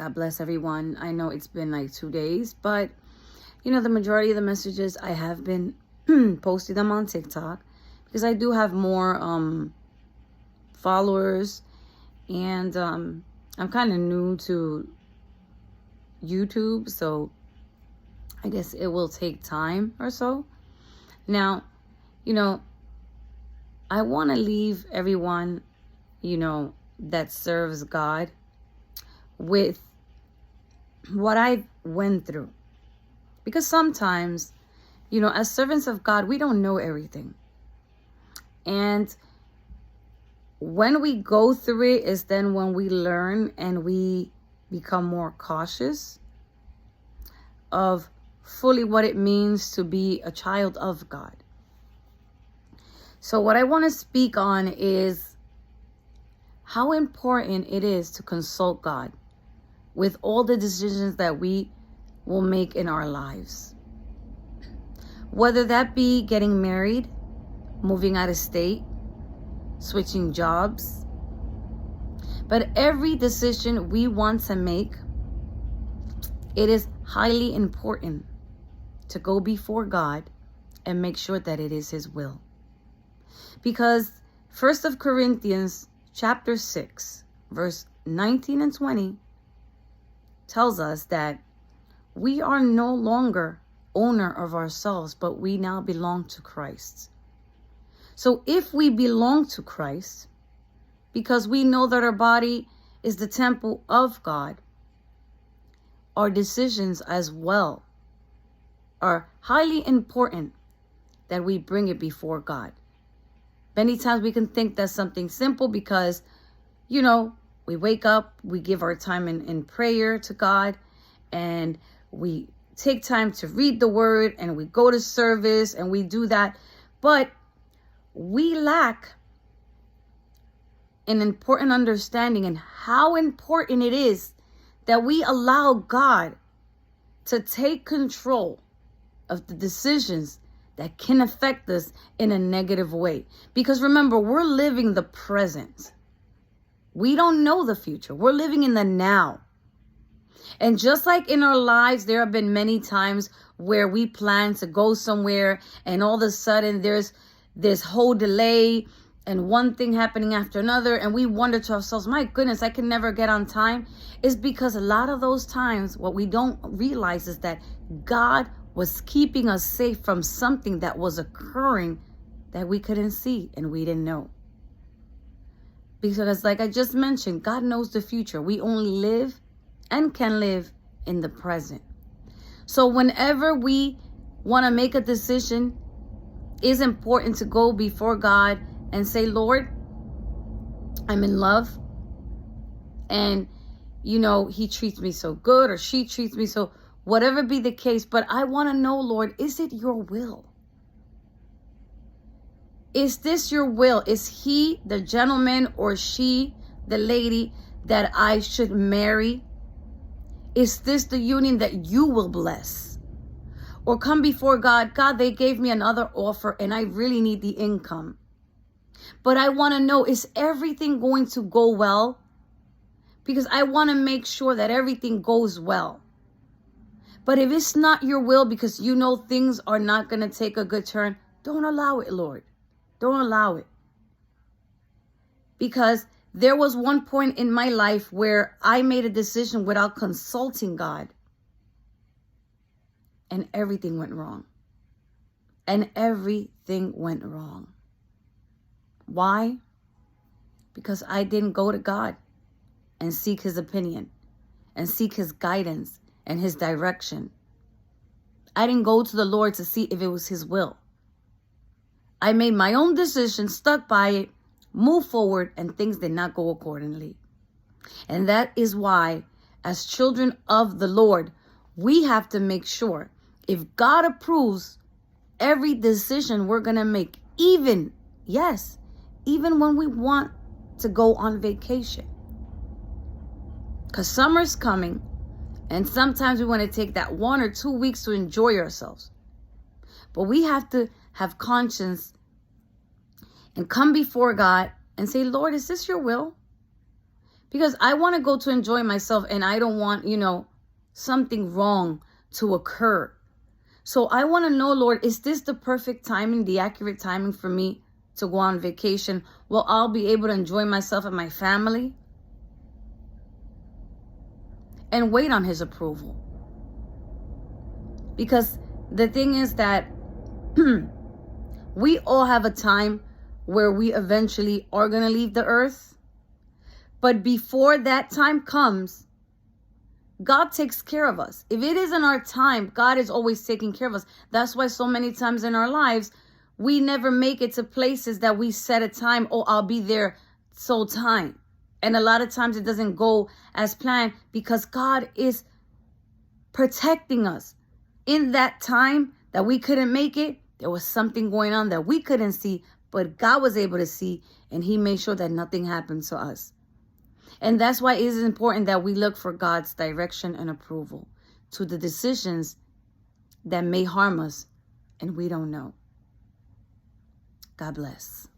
God bless everyone. I know it's been like 2 days, but the majority of the messages I have been posting them on TikTok because I do have more followers, and I'm kind of new to YouTube, so I guess it will take time or so. Now, I want to leave everyone, that serves God with what I went through. Because sometimes, as servants of God, we don't know everything. And when we go through it is then when we learn and we become more cautious of fully what it means to be a child of God. So what I want to speak on is how important it is to consult God with all the decisions that we will make in our lives. Whether that be getting married, moving out of state, switching jobs. But every decision we want to make, it is highly important to go before God and make sure that it is His will. Because 1 Corinthians chapter 6, verse 19 and 20 tells us that we are no longer owner of ourselves, but we now belong to Christ. So if we belong to Christ, because we know that our body is the temple of God, our decisions as well are highly important that we bring it before God. Many times we can think that's something simple because, we wake up, we give our time in prayer to God, and we take time to read the word, and we go to service, and we do that. But we lack an important understanding and how important it is that we allow God to take control of the decisions that can affect us in a negative way. Because remember, we're living the present. We don't know the future. We're living in the now. And just like in our lives, there have been many times where we plan to go somewhere and all of a sudden there's this whole delay and one thing happening after another, and we wonder to ourselves, my goodness, I can never get on time. It's because a lot of those times, what we don't realize is that God was keeping us safe from something that was occurring that we couldn't see and we didn't know. Because like I just mentioned, God knows the future. We only live and can live in the present. So whenever we want to make a decision, it's important to go before God and say, Lord, I'm in love. And, He treats me so good, or she treats me so, whatever be the case. But I want to know, Lord, is it your will? Is this your will? Is he the gentleman or she the lady that I should marry? Is this the union that you will bless? Or come before God, God, they gave me another offer and I really need the income. But I want to know, is everything going to go well? Because I want to make sure that everything goes well. But if it's not your will, because things are not going to take a good turn, don't allow it, Lord. Don't allow it. Because there was one point in my life where I made a decision without consulting God. And everything went wrong. And everything went wrong. Why? Because I didn't go to God and seek His opinion and seek His guidance and His direction. I didn't go to the Lord to see if it was His will. I made my own decision, stuck by it, moved forward, and things did not go accordingly. And that is why, as children of the Lord, we have to make sure if God approves every decision we're going to make, even when we want to go on vacation. Because summer's coming, and sometimes we want to take that 1 or 2 weeks to enjoy ourselves. But we have to have conscience and come before God and say, Lord, is this your will? Because I want to go to enjoy myself, and I don't want, something wrong to occur. So I want to know, Lord, is this the perfect timing, the accurate timing for me to go on vacation? Will I'll be able to enjoy myself and my family? And wait on his approval. Because the thing is that we all have a time where we eventually are going to leave the earth. But before that time comes, God takes care of us. If it isn't our time, God is always taking care of us. That's why so many times in our lives, we never make it to places that we set a time. Oh, I'll be there so time. And a lot of times it doesn't go as planned because God is protecting us. In that time that we couldn't make it, there was something going on that we couldn't see, but God was able to see, and he made sure that nothing happened to us. And that's why it is important that we look for God's direction and approval to the decisions that may harm us and we don't know. God bless.